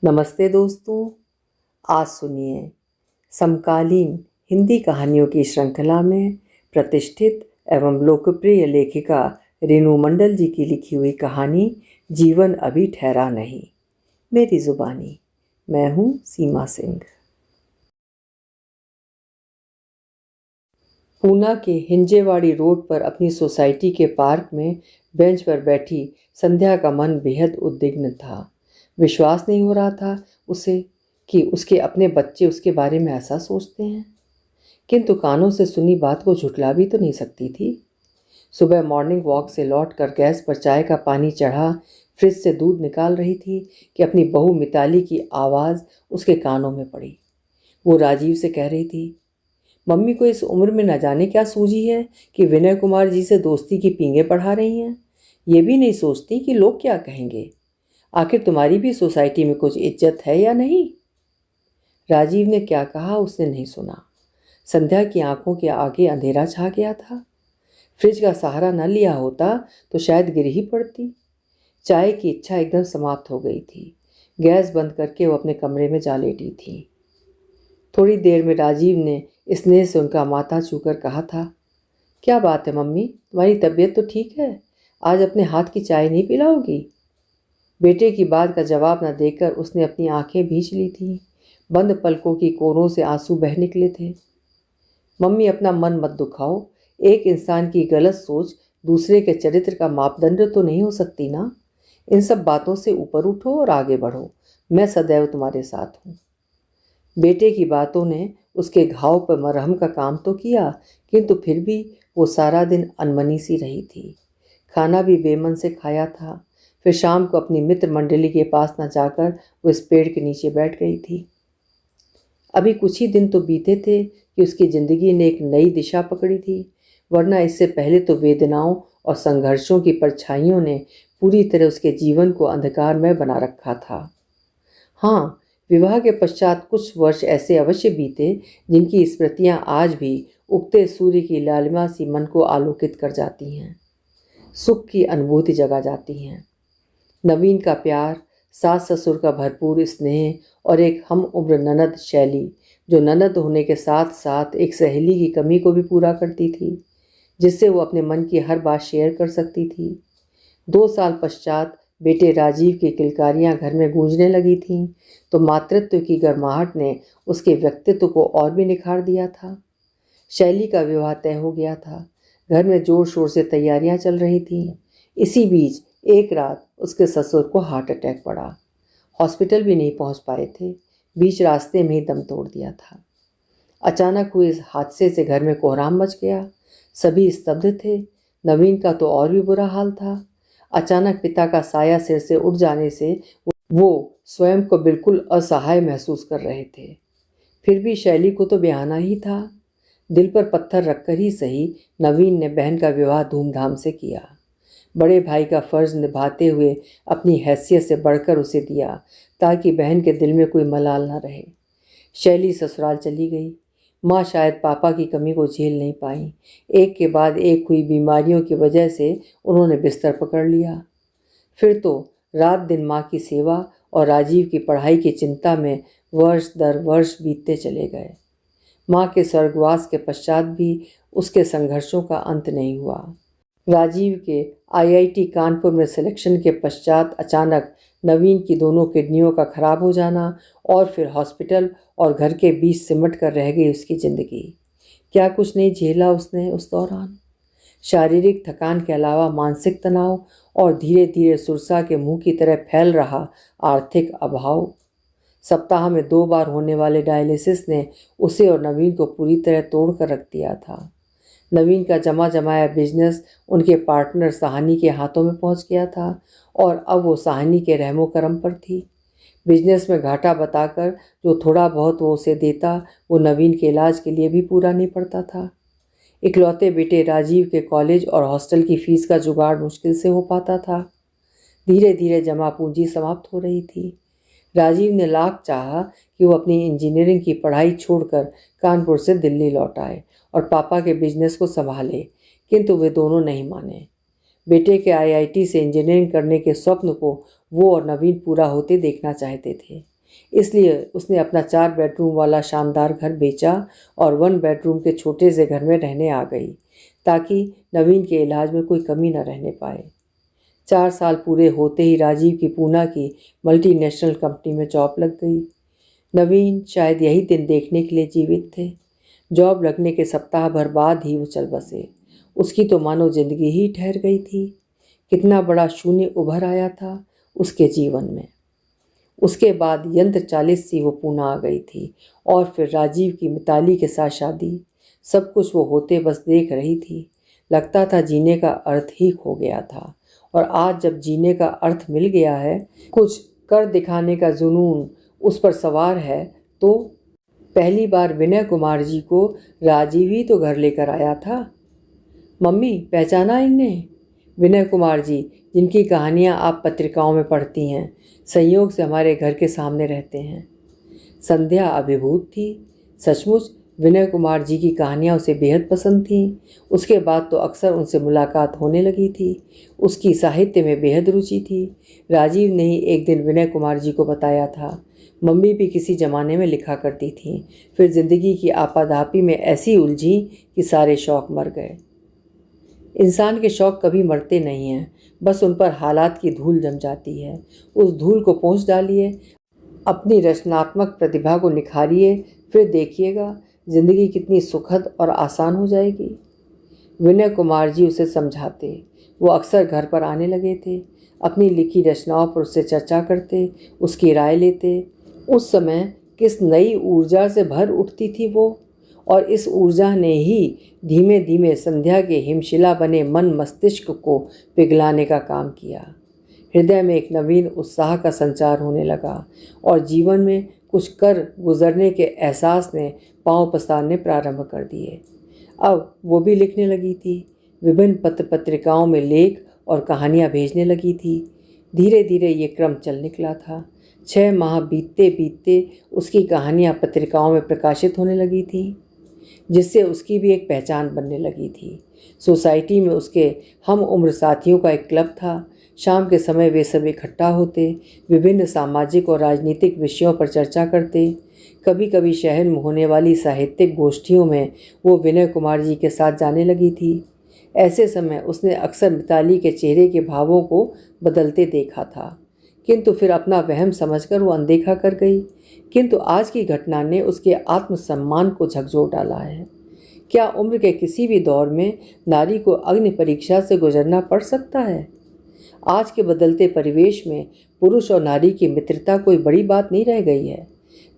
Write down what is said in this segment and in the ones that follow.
नमस्ते दोस्तों। आज सुनिए समकालीन हिंदी कहानियों की श्रृंखला में प्रतिष्ठित एवं लोकप्रिय लेखिका रेणु मंडल जी की लिखी हुई कहानी जीवन अभी ठहरा नहीं। मेरी जुबानी। मैं हूँ सीमा सिंह। पूना के हिंजेवाड़ी रोड पर अपनी सोसाइटी के पार्क में बेंच पर बैठी संध्या का मन बेहद उद्विग्न था। विश्वास नहीं हो रहा था उसे कि उसके अपने बच्चे उसके बारे में ऐसा सोचते हैं, किंतु कानों से सुनी बात को झुठला भी तो नहीं सकती थी। सुबह मॉर्निंग वॉक से लौटकर गैस पर चाय का पानी चढ़ा फ्रिज से दूध निकाल रही थी कि अपनी बहू मिताली की आवाज़ उसके कानों में पड़ी। वो राजीव से कह रही थी, मम्मी को इस उम्र में न जाने क्या सूझी है कि विनय कुमार जी से दोस्ती की पींगे पढ़ा रही हैं। ये भी नहीं सोचती कि लोग क्या कहेंगे। आखिर तुम्हारी भी सोसाइटी में कुछ इज्जत है या नहीं। राजीव ने क्या कहा उसने नहीं सुना। संध्या की आंखों के आगे अंधेरा छा गया था। फ्रिज का सहारा न लिया होता तो शायद गिर ही पड़ती। चाय की इच्छा एकदम समाप्त हो गई थी। गैस बंद करके वो अपने कमरे में जा लेटी थी। थोड़ी देर में राजीव ने स्नेह से उनका माथा छूकर कहा था, क्या बात है मम्मी, तुम्हारी तबीयत तो ठीक है? आज अपने हाथ की चाय नहीं पिलाओगी? बेटे की बात का जवाब न देकर उसने अपनी आंखें भींच ली थीं। बंद पलकों की कोनों से आंसू बह निकले थे। मम्मी अपना मन मत दुखाओ। एक इंसान की गलत सोच दूसरे के चरित्र का मापदंड तो नहीं हो सकती ना। इन सब बातों से ऊपर उठो और आगे बढ़ो। मैं सदैव तुम्हारे साथ हूँ। बेटे की बातों ने उसके घाव पर मरहम का काम तो किया, किंतु फिर भी वो सारा दिन अनमनी सी रही थी। खाना भी बेमन से खाया था। फिर शाम को अपनी मित्र मंडली के पास न जाकर वो इस पेड़ के नीचे बैठ गई थी। अभी कुछ ही दिन तो बीते थे कि उसकी जिंदगी ने एक नई दिशा पकड़ी थी, वरना इससे पहले तो वेदनाओं और संघर्षों की परछाइयों ने पूरी तरह उसके जीवन को अंधकारमय बना रखा था। हाँ, विवाह के पश्चात कुछ वर्ष ऐसे अवश्य बीते जिनकी स्मृतियाँ आज भी उगते सूर्य की लालिमा सी मन को आलोकित कर जाती हैं, सुख की अनुभूति जगा जाती हैं। नवीन का प्यार, सास ससुर का भरपूर स्नेह और एक हम उम्र ननद शैली, जो ननद होने के साथ साथ एक सहेली की कमी को भी पूरा करती थी, जिससे वो अपने मन की हर बात शेयर कर सकती थी। 2 साल पश्चात बेटे राजीव की किलकारियां घर में गूंजने लगी थीं, तो मातृत्व की गर्माहट ने उसके व्यक्तित्व को और भी निखार दिया था। शैली का विवाह तय हो गया था। घर में जोर शोर से तैयारियां चल रही थीं। इसी बीच एक रात उसके ससुर को हार्ट अटैक पड़ा। हॉस्पिटल भी नहीं पहुंच पाए थे। बीच रास्ते में ही दम तोड़ दिया था। अचानक हुए इस हादसे से घर में कोहराम मच गया। सभी स्तब्ध थे। नवीन का तो और भी बुरा हाल था। अचानक पिता का साया सिर से उठ जाने से वो स्वयं को बिल्कुल असहाय महसूस कर रहे थे। फिर भी शैली को तो बयाना ही था। दिल पर पत्थर रखकर ही सही नवीन ने बहन का विवाह धूमधाम से किया। बड़े भाई का फर्ज निभाते हुए अपनी हैसियत से बढ़कर उसे दिया, ताकि बहन के दिल में कोई मलाल न रहे। शैली ससुराल चली गई। माँ शायद पापा की कमी को झेल नहीं पाई। एक के बाद एक हुई बीमारियों की वजह से उन्होंने बिस्तर पकड़ लिया। फिर तो रात दिन माँ की सेवा और राजीव की पढ़ाई की चिंता में वर्ष दर वर्ष बीतते चले गए। माँ के स्वर्गवास के पश्चात भी उसके संघर्षों का अंत नहीं हुआ। राजीव के आईआईटी कानपुर में सिलेक्शन के पश्चात अचानक नवीन की दोनों किडनियों का खराब हो जाना और फिर हॉस्पिटल और घर के बीच सिमट कर रह गई उसकी ज़िंदगी। क्या कुछ नहीं झेला उसने उस दौरान। शारीरिक थकान के अलावा मानसिक तनाव और धीरे धीरे सुरसा के मुंह की तरह फैल रहा आर्थिक अभाव। सप्ताह में 2 बार होने वाले डायलिसिस ने उसे और नवीन को पूरी तरह तोड़ कर रख दिया था। नवीन का जमा जमाया बिजनेस उनके पार्टनर साहनी के हाथों में पहुंच गया था और अब वो साहनी के रहमो करम पर थी। बिजनेस में घाटा बताकर जो थोड़ा बहुत वो उसे देता वो नवीन के इलाज के लिए भी पूरा नहीं पड़ता था। इकलौते बेटे राजीव के कॉलेज और हॉस्टल की फीस का जुगाड़ मुश्किल से हो पाता था। धीरे धीरे जमा पूंजी समाप्त हो रही थी। राजीव ने लाख चाहा कि वो अपनी इंजीनियरिंग की पढ़ाई छोड़कर कानपुर से दिल्ली लौट आए और पापा के बिजनेस को संभाले, किंतु वे दोनों नहीं माने। बेटे के आईआईटी से इंजीनियरिंग करने के स्वप्न को वो और नवीन पूरा होते देखना चाहते थे। इसलिए उसने अपना 4 बेडरूम वाला शानदार घर बेचा और 1 बेडरूम के छोटे से घर में रहने आ गई, ताकि नवीन के इलाज में कोई कमी न रहने पाए। 4 साल पूरे होते ही राजीव की पूना की मल्टीनेशनल कंपनी में जॉब लग गई। नवीन शायद यही दिन देखने के लिए जीवित थे। जॉब लगने के सप्ताह भर बाद ही वो चल बसे। उसकी तो मानो जिंदगी ही ठहर गई थी। कितना बड़ा शून्य उभर आया था उसके जीवन में। उसके बाद यंत्र चालित सी वो पूना आ गई थी और फिर राजीव की मिताली के साथ शादी। सब कुछ वो होते बस देख रही थी। लगता था जीने का अर्थ ही खो गया था, और आज जब जीने का अर्थ मिल गया है, कुछ कर दिखाने का जुनून उस पर सवार है, तो पहली बार विनय कुमार जी को राजीव ही तो घर लेकर आया था। मम्मी, पहचाना इन्हें? विनय कुमार जी, जिनकी कहानियाँ आप पत्रिकाओं में पढ़ती हैं, संयोग से हमारे घर के सामने रहते हैं। संध्या अभिभूत थी। सचमुच विनय कुमार जी की कहानियाँ उसे बेहद पसंद थीं। उसके बाद तो अक्सर उनसे मुलाकात होने लगी थी। उसकी साहित्य में बेहद रुचि थी। राजीव ने ही एक दिन विनय कुमार जी को बताया था। मम्मी भी किसी ज़माने में लिखा करती थीं, फिर ज़िंदगी की आपाधापी में ऐसी उलझी कि सारे शौक़ मर गए। इंसान के शौक़ कभी मरते नहीं हैं, बस उन पर हालात की धूल जम जाती है। उस धूल को पोंछ डालिए, अपनी रचनात्मक प्रतिभा को निखारिए, फिर देखिएगा ज़िंदगी कितनी सुखद और आसान हो जाएगी। विनय कुमार जी उसे समझाते। वो अक्सर घर पर आने लगे थे। अपनी लिखी रचनाओं पर उससे चर्चा करते, उसकी राय लेते। उस समय किस नई ऊर्जा से भर उठती थी वो, और इस ऊर्जा ने ही धीमे धीमे संध्या के हिमशिला बने मन मस्तिष्क को पिघलाने का काम किया। हृदय में एक नवीन उत्साह का संचार होने लगा, और जीवन में कुछ कर गुजरने के एहसास ने पांव पसारने प्रारंभ कर दिए। अब वो भी लिखने लगी थी। विभिन्न पत्र पत्रिकाओं में लेख और कहानियाँ भेजने लगी थी। धीरे धीरे ये क्रम चल निकला था। 6 माह बीतते बीतते उसकी कहानियाँ पत्रिकाओं में प्रकाशित होने लगी थीं, जिससे उसकी भी एक पहचान बनने लगी थी। सोसाइटी में उसके हम उम्र साथियों का एक क्लब था। शाम के समय वे सब इकट्ठा होते, विभिन्न सामाजिक और राजनीतिक विषयों पर चर्चा करते। कभी कभी शहर में होने वाली साहित्यिक गोष्ठियों में वो विनय कुमार जी के साथ जाने लगी थी। ऐसे समय उसने अक्सर मिताली के चेहरे के भावों को बदलते देखा था, किंतु फिर अपना वहम समझकर वो अनदेखा कर गई। किंतु आज की घटना ने उसके आत्मसम्मान को झकझोर डाला है। क्या उम्र के किसी भी दौर में नारी को अग्नि परीक्षा से गुजरना पड़ सकता है? आज के बदलते परिवेश में पुरुष और नारी की मित्रता कोई बड़ी बात नहीं रह गई है।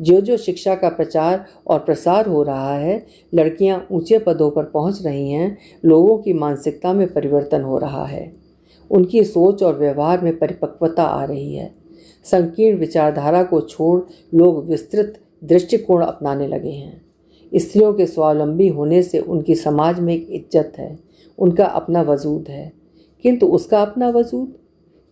जो शिक्षा का प्रचार और प्रसार हो रहा है, लड़कियां ऊंचे पदों पर पहुंच रही हैं, लोगों की मानसिकता में परिवर्तन हो रहा है, उनकी सोच और व्यवहार में परिपक्वता आ रही है। संकीर्ण विचारधारा को छोड़ लोग विस्तृत दृष्टिकोण अपनाने लगे हैं। स्त्रियों के स्वावलंबी होने से उनकी समाज में एक इज्जत है, उनका अपना वजूद है। किंतु उसका अपना वजूद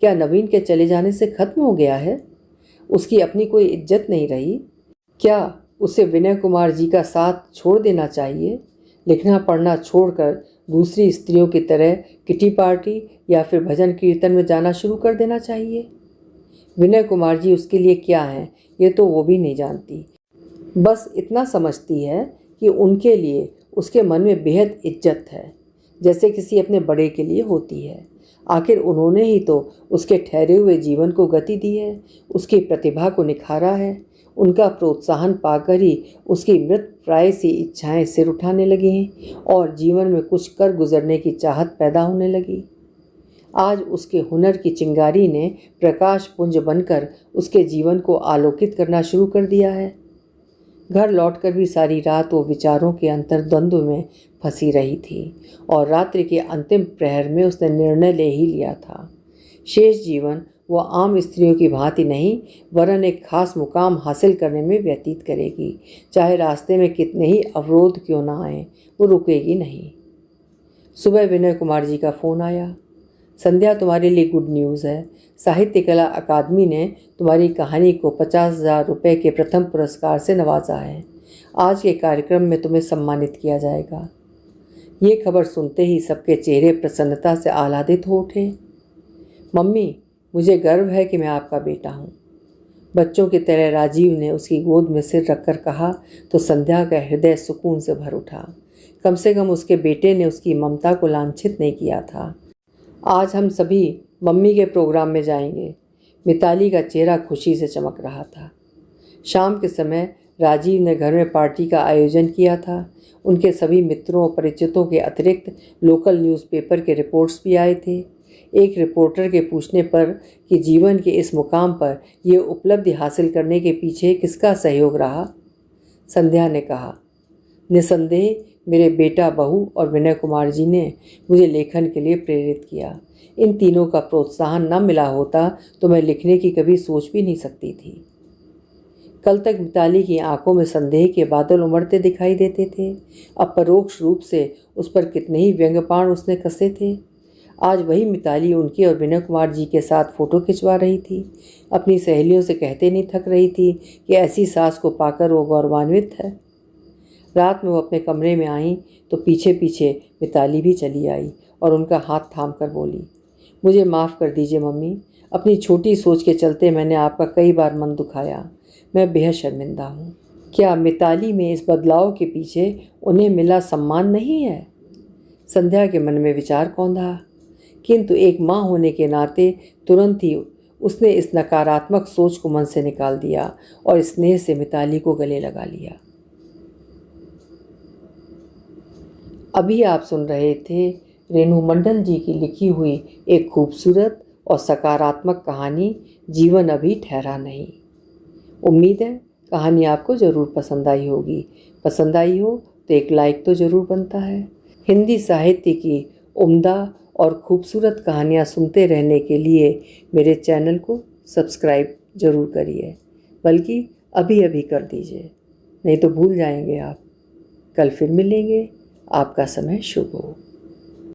क्या नवीन के चले जाने से खत्म हो गया है? उसकी अपनी कोई इज्जत नहीं रही? क्या उसे विनय कुमार जी का साथ छोड़ देना चाहिए? लिखना पढ़ना छोड़कर दूसरी स्त्रियों की तरह किटी पार्टी या फिर भजन कीर्तन में जाना शुरू कर देना चाहिए? विनय कुमार जी उसके लिए क्या हैं, ये तो वो भी नहीं जानती। बस इतना समझती है कि उनके लिए उसके मन में बेहद इज्जत है, जैसे किसी अपने बड़े के लिए होती है। आखिर उन्होंने ही तो उसके ठहरे हुए जीवन को गति दी है, उसकी प्रतिभा को निखारा है। उनका प्रोत्साहन पाकर ही उसकी मृत प्राय सी इच्छाएं सिर उठाने लगी हैं और जीवन में कुछ कर गुजरने की चाहत पैदा होने लगी। आज उसके हुनर की चिंगारी ने प्रकाश पुंज बनकर उसके जीवन को आलोकित करना शुरू कर दिया है। घर लौटकर भी सारी रात वो विचारों के अंतर्द्वंद्व में फंसी रही थी, और रात्रि के अंतिम प्रहर में उसने निर्णय ले ही लिया था। शेष जीवन वो आम स्त्रियों की भांति नहीं, वरन एक खास मुकाम हासिल करने में व्यतीत करेगी। चाहे रास्ते में कितने ही अवरोध क्यों ना आए, वो रुकेगी नहीं। सुबह विनय कुमार जी का फ़ोन आया। संध्या, तुम्हारे लिए गुड न्यूज़ है। साहित्य कला अकादमी ने तुम्हारी कहानी को 50,000 रुपये के प्रथम पुरस्कार से नवाजा है। आज के कार्यक्रम में तुम्हें सम्मानित किया जाएगा। ये खबर सुनते ही सबके चेहरे प्रसन्नता से आह्लादित हो उठे। मम्मी, मुझे गर्व है कि मैं आपका बेटा हूँ। बच्चों की तरह राजीव ने उसकी गोद में सिर रखकर कहा तो संध्या का हृदय सुकून से भर उठा। कम से कम उसके बेटे ने उसकी ममता को लांछित नहीं किया था। आज हम सभी मम्मी के प्रोग्राम में जाएंगे। मिताली का चेहरा खुशी से चमक रहा था। शाम के समय राजीव ने घर में पार्टी का आयोजन किया था। उनके सभी मित्रों और परिचितों के अतिरिक्त लोकल न्यूज़पेपर के रिपोर्ट्स भी आए थे। एक रिपोर्टर के पूछने पर कि जीवन के इस मुकाम पर यह उपलब्धि हासिल करने के पीछे किसका सहयोग रहा, संध्या ने कहा, निसंदेह मेरे बेटा, बहू और विनय कुमार जी ने मुझे लेखन के लिए प्रेरित किया। इन तीनों का प्रोत्साहन न मिला होता तो मैं लिखने की कभी सोच भी नहीं सकती थी। कल तक मिताली की आंखों में संदेह के बादल उमड़ते दिखाई देते थे। अब परोक्ष रूप से उस पर कितने ही व्यंग्यबाण उसने कसे थे। आज वही मिताली उनके और विनय कुमार जी के साथ फ़ोटो खिंचवा रही थी। अपनी सहेलियों से कहते नहीं थक रही थी कि ऐसी सास को पाकर वो गौरवान्वित है। रात में वो अपने कमरे में आई तो पीछे पीछे मिताली भी चली आई और उनका हाथ थाम कर बोली, मुझे माफ़ कर दीजिए मम्मी, अपनी छोटी सोच के चलते मैंने आपका कई बार मन दुखाया। मैं बेहद शर्मिंदा हूँ। क्या मिताली में इस बदलाव के पीछे उन्हें मिला सम्मान नहीं है? संध्या के मन में विचार कौंधा, किंतु एक माँ होने के नाते तुरंत ही उसने इस नकारात्मक सोच को मन से निकाल दिया और स्नेह से मिताली को गले लगा लिया। अभी आप सुन रहे थे रेणु मंडल जी की लिखी हुई एक खूबसूरत और सकारात्मक कहानी, जीवन अभी ठहरा नहीं। उम्मीद है कहानी आपको ज़रूर पसंद आई होगी। पसंद आई हो तो एक लाइक तो ज़रूर बनता है। हिंदी साहित्य की उम्दा और खूबसूरत कहानियाँ सुनते रहने के लिए मेरे चैनल को सब्सक्राइब ज़रूर करिए, बल्कि अभी अभी कर दीजिए, नहीं तो भूल जाएंगे आप। कल फिर मिलेंगे। आपका समय शुभ हो।